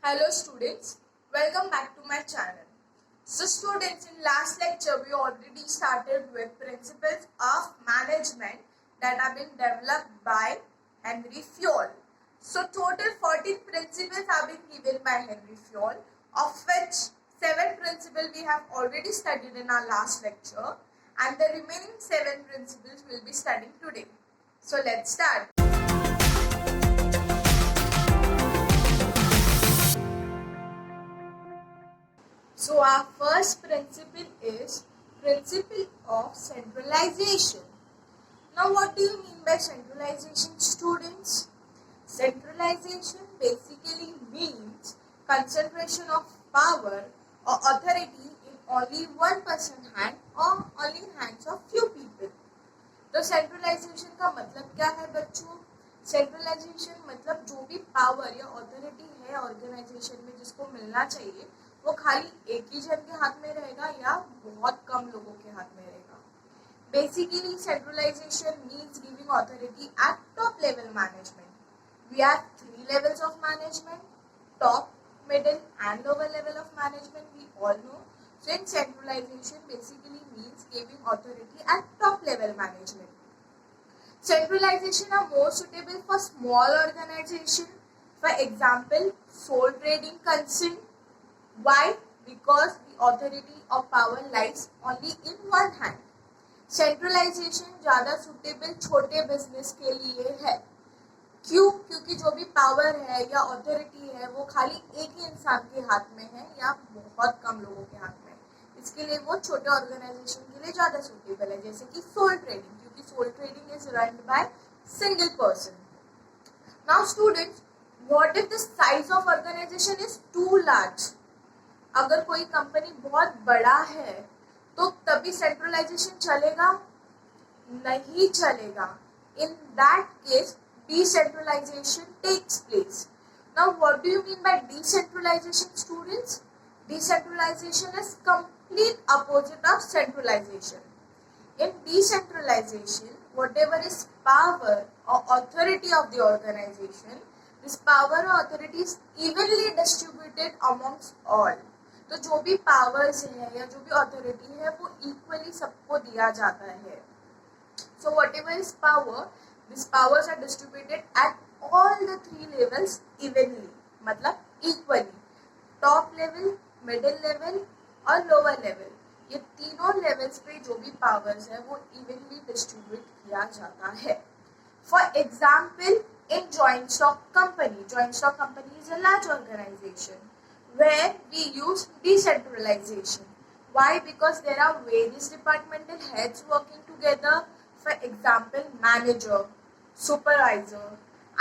Hello students, welcome back to my channel. So students, in last lecture we already started with principles of management that have been developed by Henry Fayol. So total 14 principles have been given by Henry Fayol, of which 7 principles we have already studied in our last lecture and the remaining 7 principles we will be studying today. So let's start. So our first principle is principle of centralization. Now what do you mean by centralization, students? Centralization basically means concentration of power or authority in only one person's hand or only in hands of few people. तो centralisation का मतलब क्या है बच्चों? Centralisation मतलब जो भी power या अथॉरिटी है ऑर्गेनाइजेशन में जिसको मिलना चाहिए वो खाली एक ही जन के हाथ में रहेगा या बहुत कम लोगों के हाथ में रहेगा. Basically centralisation means giving authority at top level management. We have 3 levels of management: top, middle and lower level of management, we all know. So in centralization basically means giving authority at top level management. Centralization are more suitable for small organization. For example, sole trading concern. Why? Because the authority or power lies only in one hand. Centralization ज़्यादा suitable छोटे business के लिए है. क्यों? क्योंकि जो भी power है या अथॉरिटी है वो खाली एक ही इंसान के हाथ में है या बहुत कम लोगों के हाथ में. इसके लिए वो छोटे ऑर्गेनाइजेशन के लिए ज़्यादा सूटेबल है, जैसे कि सोल ट्रेडिंग, क्योंकि sole trading is run by single person. Now students, what if the size of organisation is too large? अगर कोई कंपनी बहुत बड़ा है तो तभी सेंट्रलाइजेशन चलेगा? नहीं चलेगा. In that case decentralization takes place. Now what do you mean by decentralization, students? Decentralization is complete opposite of centralization. In decentralization, whatever is power or authority of the organization, this power or authority is evenly distributed amongst all. तो जो भी powers है या जो भी authority है वो equally सबको दिया जाता है. So whatever is power, these powers are distributed at all the 3 levels evenly, मतलब equally. Top level, middle level और lower level, ये तीनों levels पे जो भी powers है वो evenly distribute किया जाता है. For example, in joint stock company is a large organization where we use decentralization. Why? Because there are various departmental heads working together. For example, manager, supervisor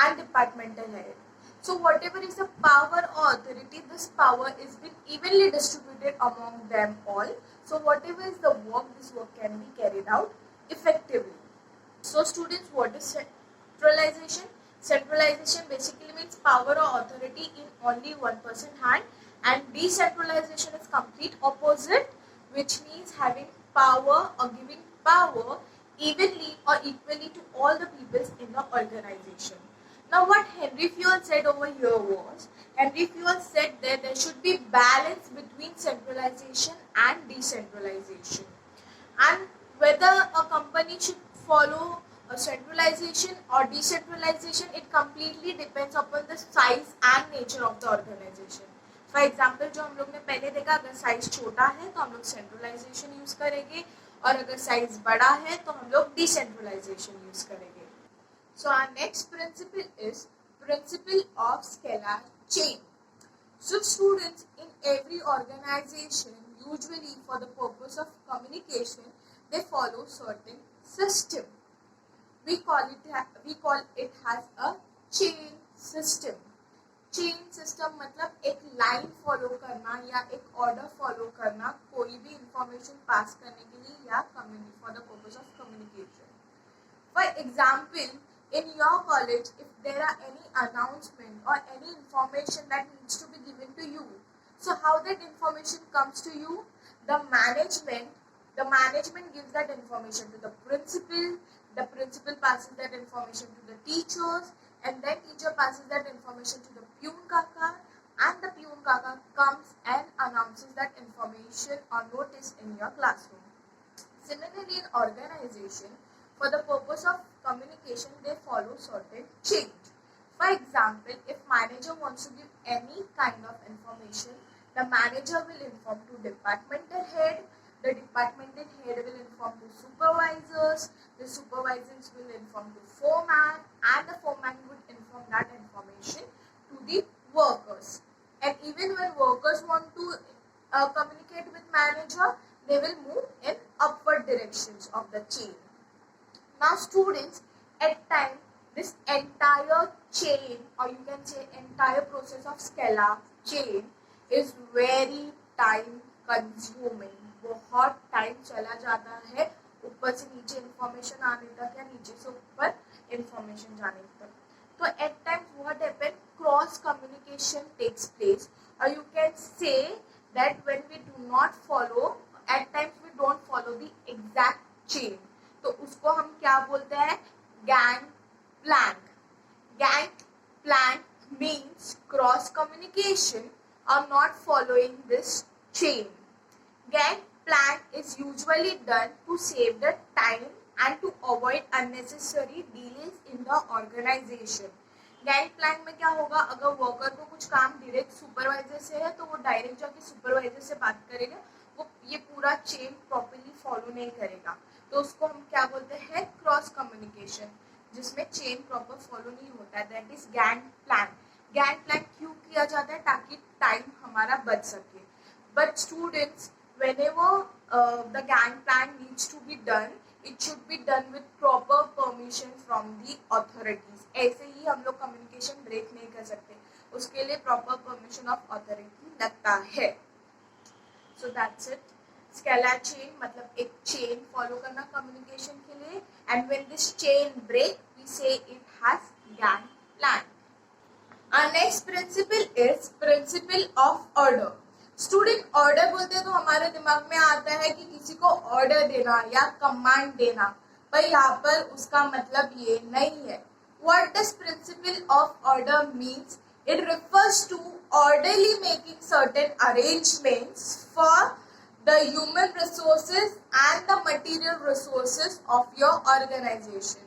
and departmental head. So whatever is the power or authority, this power is been evenly distributed among them all. So whatever is the work, this work can be carried out effectively. So students, what is centralization? Centralization basically means power or authority in only one person's hand, and decentralization is complete opposite, which means having power or giving power evenly or equally to all the peoples in the organization. Now what Henry Fayol said over here was, Henry Fayol said that there should be balance between centralization and decentralization, and whether a company should follow a centralization or decentralization, it completely depends upon the size and nature of the organization. For example, जो हम लोग ने पहले देखा, अगर size छोटा है तो हम लोग सेंट्रलाइजेशन यूज करेंगे और अगर साइज बड़ा है तो हम लोग डिसेंट्रलाइजेशन यूज करेंगे. So our next principle is principle of scalar chain. So students, in every organisation usually for the purpose of communication they follow certain system. we call it has a chain system. Chain system मतलब एक line follow करना या एक order follow करना कोई भी information pass करने के लिए या for the purpose of communication. For example, in your college, if there are any announcement or any information that needs to be given to you, so how that information comes to you? The management gives that information to the principal passes that information to the teachers, and then teacher passes that information to the peon kaka, and the comes and announces that information or notice in your classroom. Similarly, in organization, for the purpose of communication, they follow certain change. For example, if manager wants to give any kind of information, the manager will inform to departmental head, the departmental head will inform to supervisors, the supervisors will inform to foreman, and the foreman would inform that information to the workers. And even when workers want to communicate with manager, they will move in upward directions of the chain. Now students, at times this entire chain, or you can say entire process of scalar chain, is very time consuming. बहुत time चला जाता है ऊपर से नीचे information आने तक या नीचे से ऊपर इंफॉर्मेशन जाने तक. तो at times what happen, cross communication takes place, or you can say that when we do not follow, at times we don't follow the exact chain, तो उसको हम क्या बोलते हैं, gang plank. Gang plank means cross communication or not following this chain. Gang plank is usually done to save the time and to avoid unnecessary delays in the organization. Gang plan में क्या होगा, अगर worker को कुछ काम direct supervisor से है तो वो डायरेक्ट जाके सुपरवाइजर से बात करेगा, वो ये पूरा चेन प्रॉपर्ली फॉलो नहीं करेगा, तो उसको हम क्या बोलते हैं, क्रॉस कम्युनिकेशन, जिसमें चेन प्रॉपर फॉलो नहीं होता है, that is gang plan. Gang plan क्यों किया जाता है, ताकि टाइम हमारा बच सके. But students, whenever the gang plan needs to be done, it should be done with proper permission from the authorities. ऐसे ही हम लोग communication break नहीं कर सकते, उसके लिए proper permission of authority लगता है. So that's it. Scalar chain मतलब एक chain follow करना communication के लिए, and when this chain break, we say it has gang plan. Our next principle is principle of order. Student, order बोलते हैं तो हमारे दिमाग में आता है कि किसी को ऑर्डर देना या कमांड देना, पर यहाँ पर उसका मतलब ये नहीं है. What does principle of order means? It refers to orderly making certain arrangements for the human resources and the material resources of your organisation.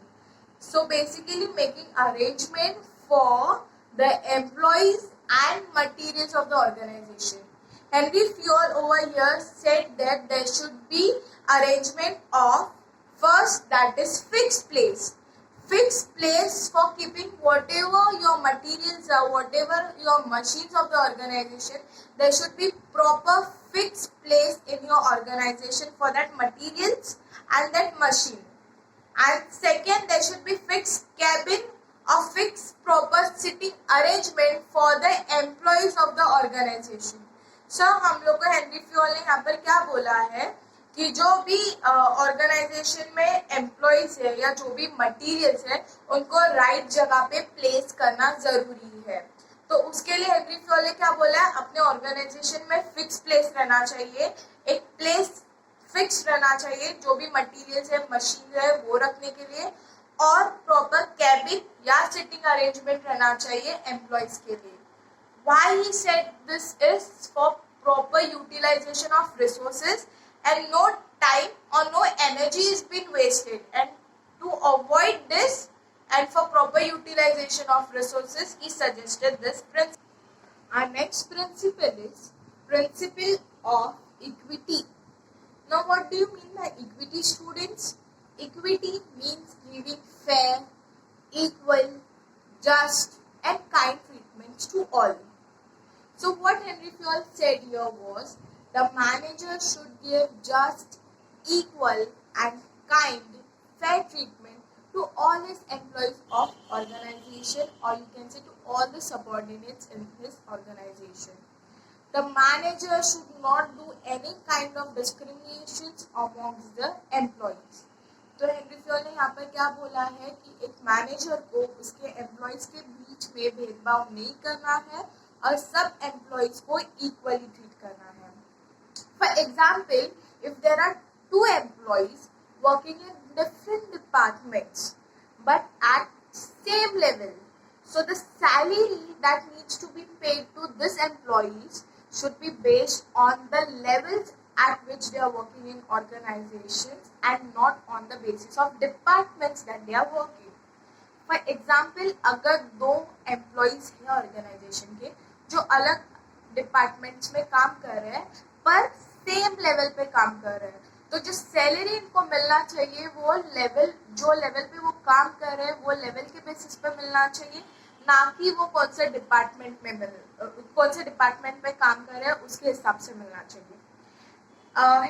So basically making arrangement for the employees and materials of the organisation. Henry Fayol over here said that there should be arrangement of first, that is fixed place. Fixed place for keeping whatever your materials are, whatever your machines of the organization, there should be proper fixed place in your organization for that materials and that machine. And second, there should be fixed cabin or fixed proper sitting arrangement for the employees of the organization. Sir हम लोग को Henry Fayol ने यहाँ पर क्या बोला है कि जो भी ऑर्गेनाइजेशन में एम्प्लॉयज है या जो भी मटेरियल्स है उनको राइट जगह पे प्लेस करना जरूरी है. तो उसके लिए हेनरी फ्योल ने क्या बोला है, अपने ऑर्गेनाइजेशन में फिक्स प्लेस रहना चाहिए, एक प्लेस फिक्स रहना चाहिए जो भी मटेरियल्स है, मशीन है, वो रखने के लिए, और प्रॉपर कैबिन या सिटिंग अरेंजमेंट रहना चाहिए एम्प्लॉयज के लिए. Why he said this is for proper utilization of resources and no time or no energy is being wasted, and to avoid this and for proper utilization of resources he suggested this principle. Our next principle is principle of equity. Now what do you mean by equity, students? Equity means giving fair, equal, just and kind treatments to all. So what Henry Fayol said here was, the manager should give just, equal and kind, fair treatment to all his employees of organization, or you can say to all the subordinates in his organization. The manager should not do any kind of discriminations amongst the employees. तो Henry Fayol ने यहाँ पर क्या बोला है कि एक manager को उसके एम्प्लॉयज के बीच में भेदभाव नहीं करना है और सब एम्प्लॉयज को इक्वली ट्रीट करना है. For example, if there are two employees working in different departments but at same level, so the salary that needs to be paid to this employees should be based on the levels at which they are working in organizations and not on the basis of departments that they are working. For example अगर दो employees हैं organisation के जो अलग departments में काम कर रहे हैं पर सेम लेवल पे काम कर रहे हैं, तो जो सैलरी इनको मिलना चाहिए वो लेवल जो लेवल पे वो काम कर रहे हैं वो लेवल के बेसिस पे मिलना चाहिए, ना कि वो कौन से डिपार्टमेंट में काम कर रहे हैं उसके हिसाब से मिलना चाहिए.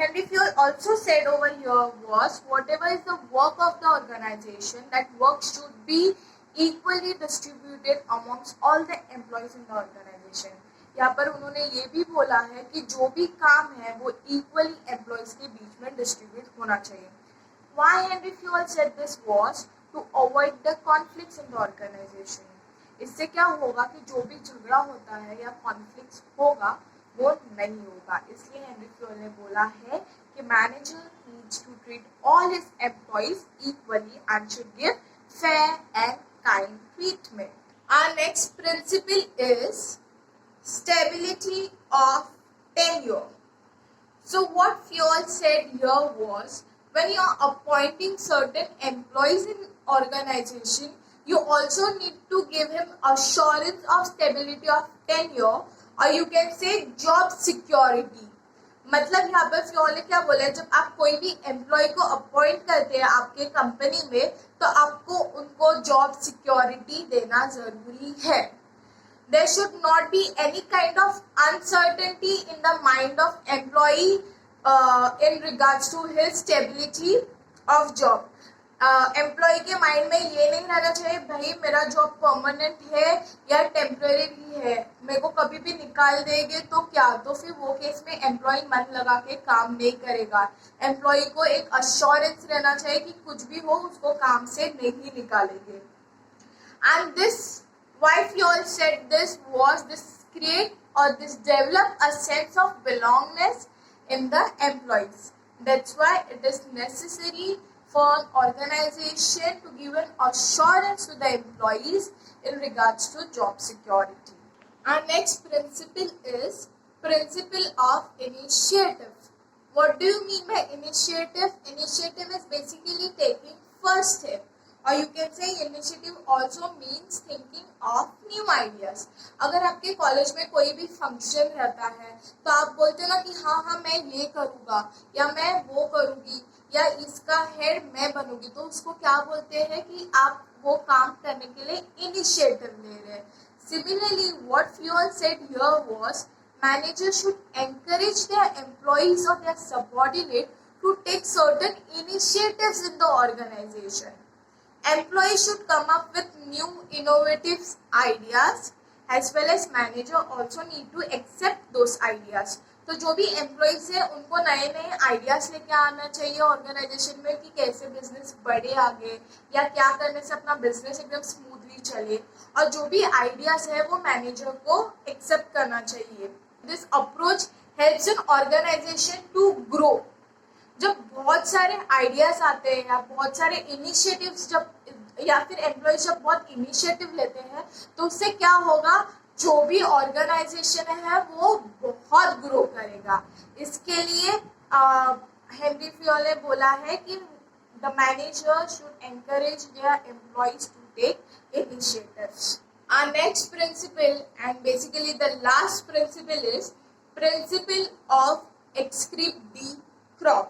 Henry Fayol also said over here was whatever is the work of the organization, that work should be equally distributed amongst all the employees in the organization. यहाँ पर उन्होंने ये भी बोला है कि जो भी काम है वो equally employees के बीच में distribute होना चाहिए. Why Henry Fayol said this was to avoid the conflicts in the organization. इससे क्या होगा कि जो भी झगड़ा होता है या conflicts होगा वो नहीं होगा. इसलिए हेनरी फ्योल ने बोला है कि manager needs to treat all his employees equally and should give fair and kind treatment. Our next principle is stability of tenure. So what Fayol said here was, when you are appointing certain employees in organization, you also need to give him assurance of stability of tenure, और you can say job security. मतलब यहाँ पर Fayol ने क्या बोला है, जब आप कोई भी एम्प्लॉय को अपॉइंट करते हैं आपके कंपनी में तो आपको उनको जॉब सिक्योरिटी देना जरूरी है. There should not be any kind of uncertainty in the mind of employee in regards to his stability of job. Employee के माइंड में ये नहीं रहना चाहिए भाई मेरा जॉब परमानेंट है या टेम्पररी है, मेरे को कभी भी निकाल देंगे तो क्या, तो फिर वो केस में एम्प्लॉय मन लगा के काम नहीं करेगा. एम्प्लॉय को एक अश्योरेंस रहना चाहिए कि कुछ भी हो उसको काम से नहीं निकालेंगे. And this why Fayol said this was this create और this develop a sense of belongingness in the employees. That's why it is necessary for an organization to give an assurance to the employees in regards to job security. Our next principle is principle of initiative. What do you mean by initiative? Initiative is basically taking first step. और you can say initiative also means thinking of new ideas. अगर आपके college में कोई भी function रहता है तो आप बोलते हैं ना कि हाँ मैं ये करूँगा या मैं वो करूँगी या इसका हेड मैं बनूंगी, तो उसको क्या बोलते हैं कि आप वो काम करने के लिए इनिशिएटिव ले रहे हैं. Similarly what fuel said here was managers should encourage their employees or their subordinate to take certain initiatives in the organization. Employees should come up with new innovative ideas as well as manager also need to accept those ideas. तो जो भी employees है उनको नए नए ideas लेके आना चाहिए ऑर्गेनाइजेशन में कि कैसे बिजनेस बढ़े आगे या क्या करने से अपना बिजनेस एकदम स्मूथली चले, और जो भी आइडियाज है वो मैनेजर को एक्सेप्ट करना चाहिए. This approach helps an organisation to grow. जब बहुत सारे आइडियाज आते हैं या बहुत सारे इनिशिएटिव्स जब या फिर एम्प्लॉयज जब बहुत इनिशिएटिव लेते हैं तो उससे क्या होगा, जो भी ऑर्गेनाइजेशन है वो बहुत ग्रो करेगा. इसके लिए हेनरी फ्योल ने बोला है कि the manager should encourage their employees to take initiatives. Our next principle and basically the last principle is principle of X-script D crop.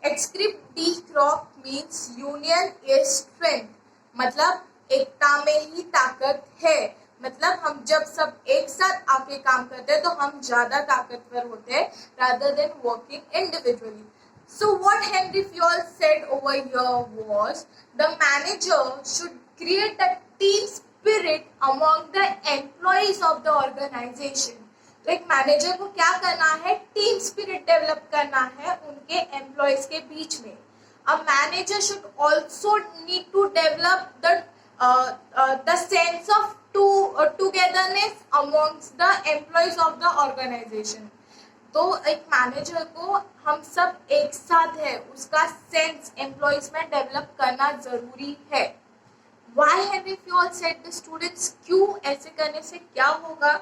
X-script D crop means union is strength. मतलब एकता में ही ताकत है. मतलब हम जब सब एक साथ आके काम करते हैं तो हम ज्यादा ताकतवर होते हैं rather than working individually. So what Henry Fayol said over here was the manager should create a team spirit among the employees of the organization. तो एक मैनेजर को क्या करना है, टीम स्पिरिट डेवलप करना है उनके एम्प्लॉयज के बीच में. A manager should also need to develop the sense of togetherness amongst the employees of the organization. तो एक मैनेजर को हम सब एक साथ है उसका सेंस एम्प्लॉयज में डेवलप करना जरूरी है. Why Henry Fayol said the students, क्यों ऐसे करने से क्या होगा?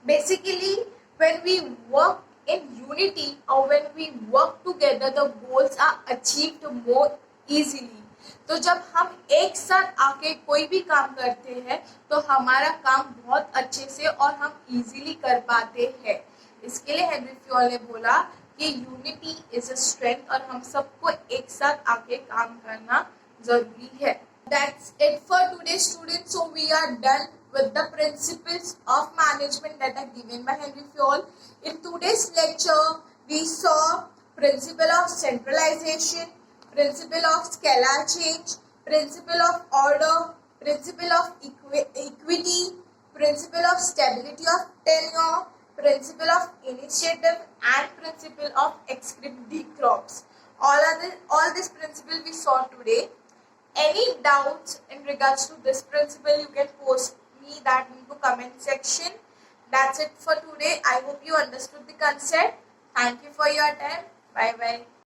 Basically when we work in unity or when we work together, the goals are achieved more easily. तो जब हम एक साथ आके कोई भी काम करते हैं तो हमारा काम बहुत अच्छे से और हम इजीली कर पाते हैं. इसके लिए हेनरी फ्योल ने बोला कि यूनिटी इज अ स्ट्रेंथ और हम सबको एक साथ आके काम करना जरूरी है. That's it for today, students. So we are done with the principles of management that are given by Henry Fayol. In today's lecture, we saw principle of centralization, principle of scalar change, principle of order, principle of equity, principle of stability of tenure, principle of initiative, and principle of excluding crops. All this principle we saw today. Any doubts in regards to this principle, you can post me that into comment section. That's it for today. I hope you understood the concept. Thank you for your time. Bye bye.